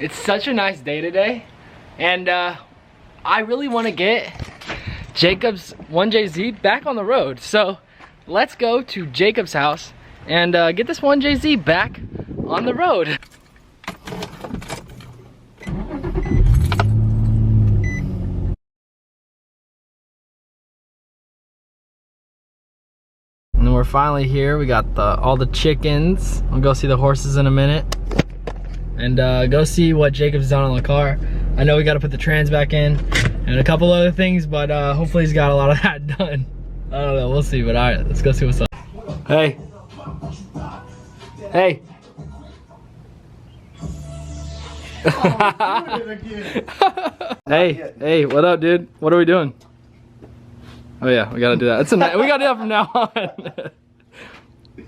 It's such a nice day today, and I really want to get Jacob's 1JZ back on the road. So let's go to Jacob's house and get this 1JZ back on the road. And we're finally here. We got all the chickens. I'll go see the horses in a minute. And go see what Jacob's done on the car. I know we got to put the trans back in and a couple other things, but hopefully he's got a lot of that done. I don't know, we'll see, but all right, let's go see what's up. Hey. Hey. Hey, what up, dude? What are we doing? Oh yeah, we gotta do that. We gotta do that from now on.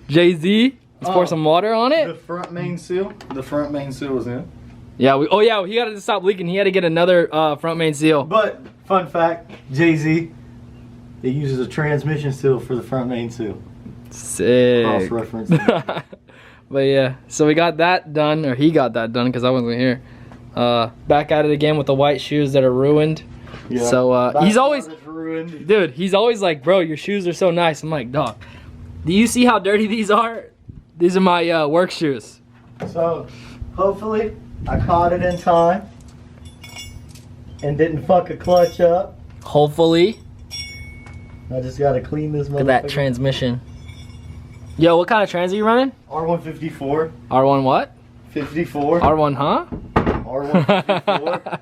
Jay-Z. Let's pour some water on it. The front main seal. The front main seal was in. Yeah. Oh yeah. He got to stop leaking. He had to get another front main seal. But fun fact, Jay-Z, it uses a transmission seal for the front main seal. Sick. Cross reference. But yeah. So we got that done, or he got that done because I wasn't here. Back at it again with the white shoes that are ruined. Yeah. So he's always ruined. Dude. He's always like, bro, your shoes are so nice. I'm like, dog. Do you see how dirty these are? These are my work shoes. So, hopefully, I caught it in time and didn't fuck a clutch up. Hopefully. I just gotta clean this motherfucker. Look at that transmission. Yo, what kind of trans are you running? R154. R1 what? 54. R1 huh? R154.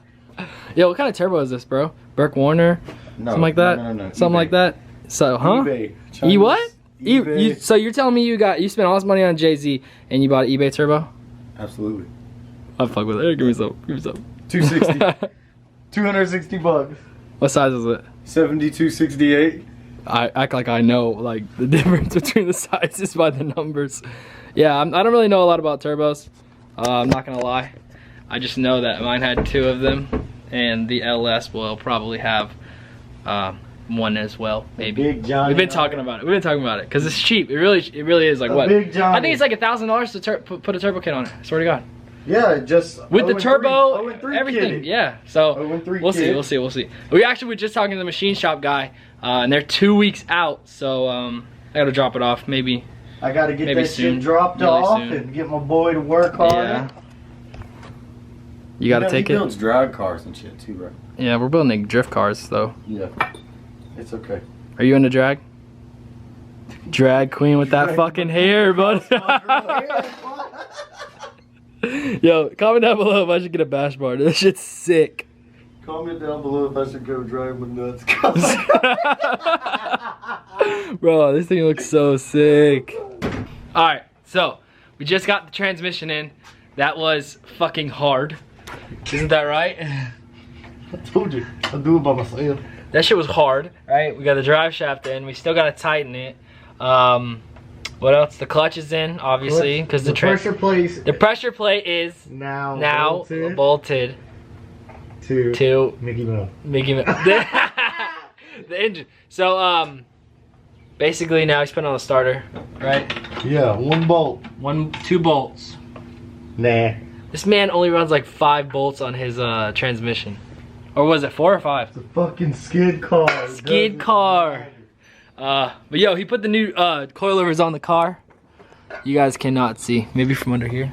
Yo, what kind of turbo is this, bro? Burke Warner? No. Something like that? No. Something eBay. like that? So, huh? eBay. E what? eBay. So you're telling me you spent all this money on Jay-Z and you bought an eBay turbo? Absolutely. I'll fuck with it. Here, give me some. Give me some. 260. 260 bucks. What size is it? 7268. I act like I know like the difference between the sizes by the numbers. Yeah, I don't really know a lot about turbos. I'm not gonna lie. I just know that mine had 2 of them, and the LS will probably have one as well, maybe. Big Johnny. We've been talking about it. We've been talking about it because it's cheap. It really is like what? Big Johnny. I think it's like $1,000 to put a turbo kit on it. I swear to God. Yeah, just with the turbo, everything. Kitty. Yeah. So we'll see. We actually were just talking to the machine shop guy, and they're 2 weeks out. So I gotta drop it off. Maybe. I gotta get that soon. shit dropped off and get my boy to work on it. You gotta take it. He builds drag cars and shit too, bro. Yeah, we're building drift cars though. Yeah. It's okay. Are you into drag? Drag queen with that fucking hair, bud. Yo, comment down below if I should get a bash bar. This shit's sick. Comment down below if I should go drive with nuts. Bro, this thing looks so sick. Alright, so we just got the transmission in. That was fucking hard. Isn't that right? I told you, I'll do it by myself. That shit was hard, right? We got the drive shaft in. We still gotta tighten it. What else? The clutch is in, obviously, because the pressure plate is now bolted to Mickey Mouse. The engine. So basically now he's putting on the starter, right? Yeah, 1 bolt. 2 bolts. Nah. This man only runs like 5 bolts on his transmission. Or was it 4 or 5? It's a fucking skid car. Skid car. But yo, he put the new coilovers on the car. You guys cannot see. Maybe from under here.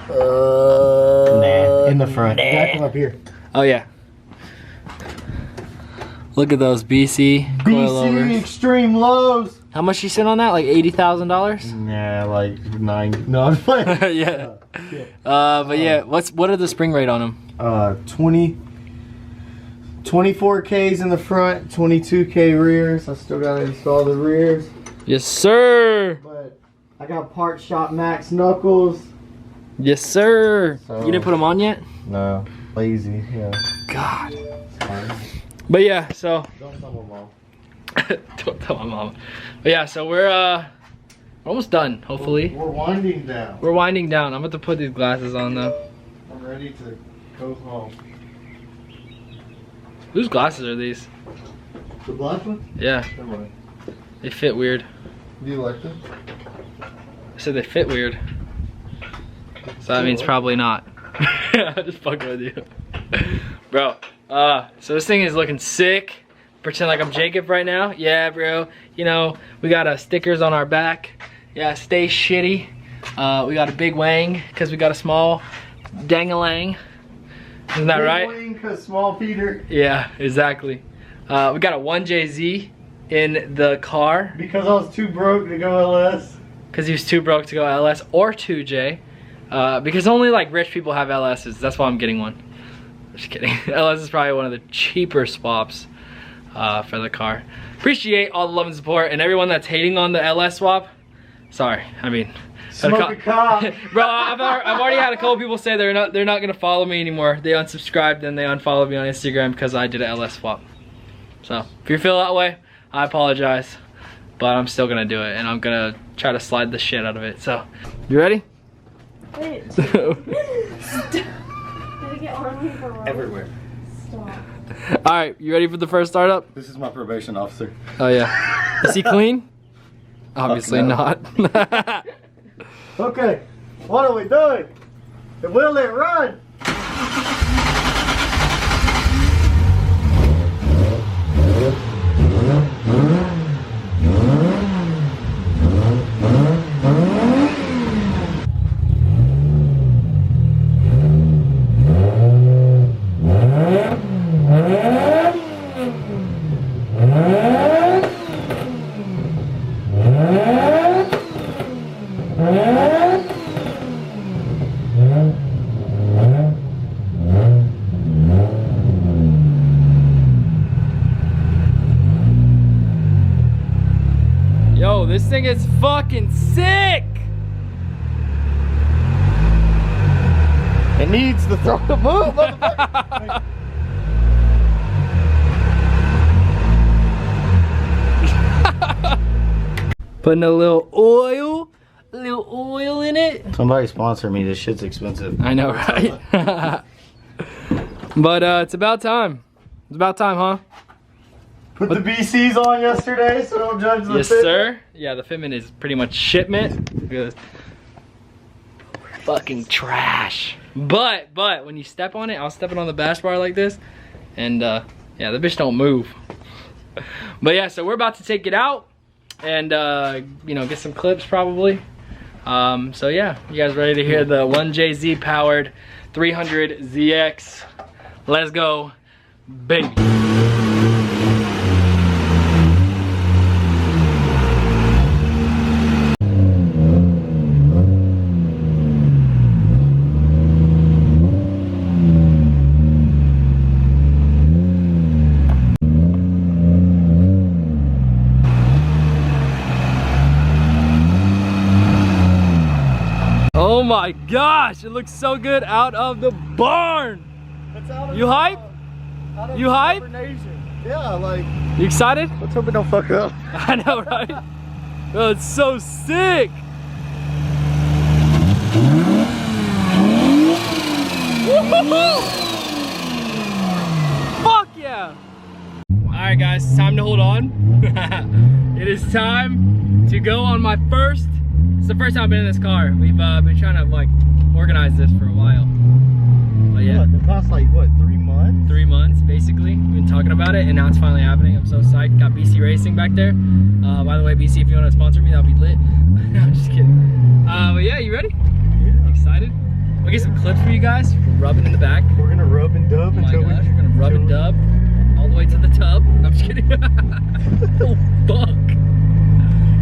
Nah. In the front. Nah. Come up here. Oh yeah. Look at those BC coilovers. BC Extreme Lows. How much you spent on that? Like $80,000? Nah, like 9. No, I'm playing. Yeah. But yeah, what are the spring rate on them? 24 Ks in the front, 22 K rears. I still gotta install the rears. Yes, sir. But I got Part Shop Max knuckles. Yes, sir. So, you didn't put them on yet? No, lazy. Yeah. God. But yeah, so. Don't tell my mom. Don't tell my mom. But yeah, so we're almost done. Hopefully. We're winding down. We're winding down. I'm about to put these glasses on though. I'm ready to go home. Whose glasses are these? The black one? Yeah. They fit weird. Do you like them? I said they fit weird. So that means probably not. I'm just fucking with you. Bro, so this thing is looking sick. Pretend like I'm Jacob right now. Yeah, bro. You know, we got stickers on our back. Yeah, stay shitty. We got a big wang because we got a small dang-a-lang. Isn't that right? Big wang 'cause small Peter. Yeah, exactly. We got a 1JZ in the car. Because I was too broke to go LS. Because he was too broke to go LS or 2J. Because only like rich people have LSs. That's why I'm getting one. Just kidding. LS is probably one of the cheaper swaps for the car. Appreciate all the love and support, and everyone that's hating on the LS swap. Sorry, I mean, smoke a cop. Bro, I've already had a couple people say they're not gonna follow me anymore. They unsubscribed and they unfollowed me on Instagram because I did an LS swap. So if you feel that way, I apologize, but I'm still gonna do it, and I'm gonna try to slide the shit out of it. So, you ready? Wait. Stop. Did it get on me for Everywhere. Stop. All right, you ready for the first startup? This is my probation officer. Oh yeah. Is he clean? Obviously no. not. Okay, what are we doing? Will it run? Yo, this thing is fucking sick. It needs to throw the move, motherfucker. Putting a little oil in it. Somebody sponsor me, this shit's expensive. I know, right? But it's about time. It's about time, huh? Put the BCs on yesterday, so don't judge the Yes, fit. sir. Yeah, the fitment is pretty much shipment. Look at this. Fucking trash. But when you step on it, I was stepping on the bash bar like this, and yeah, the bitch don't move. But yeah, so we're about to take it out and you know, get some clips probably. So yeah, you guys ready to hear the 1JZ powered 300ZX? Let's go, baby. Oh my gosh, it looks so good out of the barn. You hype? You hype? Yeah, like. You excited? Let's hope it don't fuck up. I know, right? Oh, it's so sick. Woo-hoo-hoo! Fuck yeah. All right, guys, it's time to hold on. It is time to go on my first. It's the first time I've been in this car. We've been trying to like organize this for a while. But yeah. What, the past like what, 3 months? 3 months basically. We've been talking about it and now it's finally happening. I'm so psyched. Got BC Racing back there. By the way, BC, if you want to sponsor me, that'll be lit. I'm just kidding. But yeah, you ready? Yeah. Excited? We'll get some clips for you guys. We're rubbing in the back. We're gonna rub and dub Oh my until gosh, we're gonna rub and dub all the way to the tub. I'm just kidding. Oh fuck.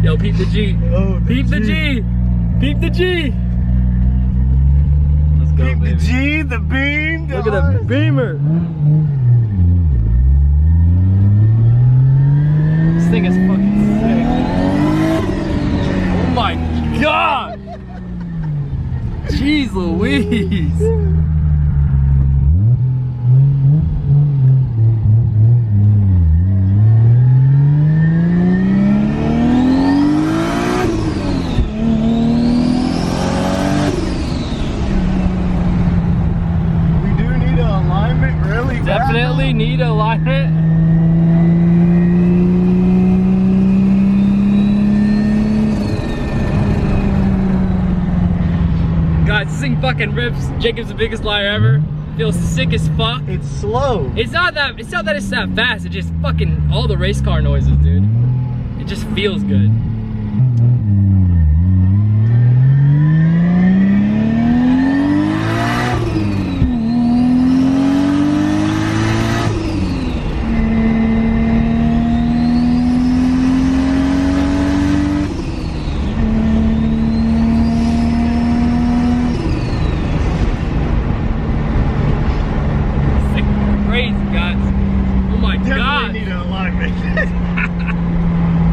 Yo, peep the G. Oh, Peep the G. Peep the G. Let's go, Peep baby. the G, the beam. Look at that beamer. This thing is fucking sick. Oh my god. Jeez Louise. We do need an alignment really bad. Definitely need alignment. Guys, this thing fucking rips. Jacob's the biggest liar ever. Feels sick as fuck. It's slow. It's not that it's that fast. It just fucking all the race car noises, dude. It just feels good.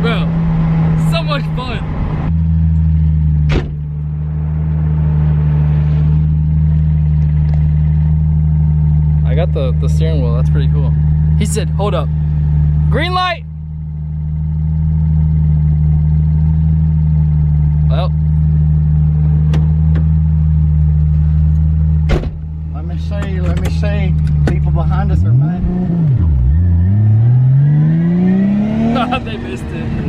Bro, so much fun. I got the steering wheel, that's pretty cool. He said, hold up. Green light! Well. Let me see. People behind us are mad. They missed it.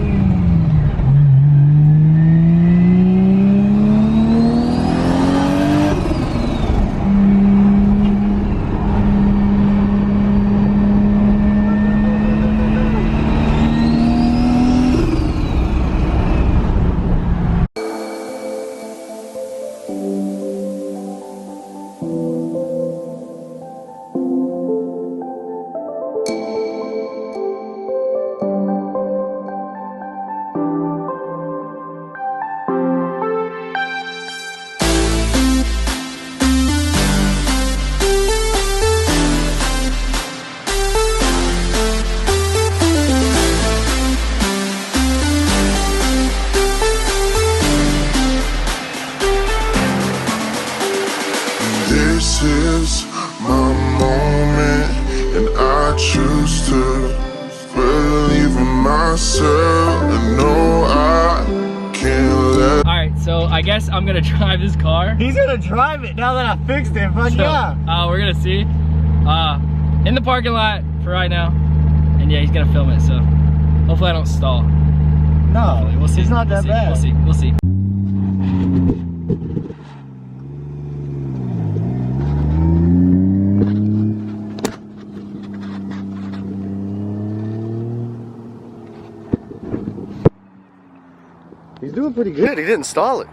This is my moment, and I choose to believe in myself and know I can't let. Alright, so I guess I'm gonna drive this car. He's gonna drive it now that I fixed it. Fuck So, yeah. we're gonna see. In the parking lot for right now. And yeah, he's gonna film it, so hopefully I don't stall. No, Hopefully. We'll see. it's not that bad. We'll see. We'll see. He's doing pretty good. He didn't stall it.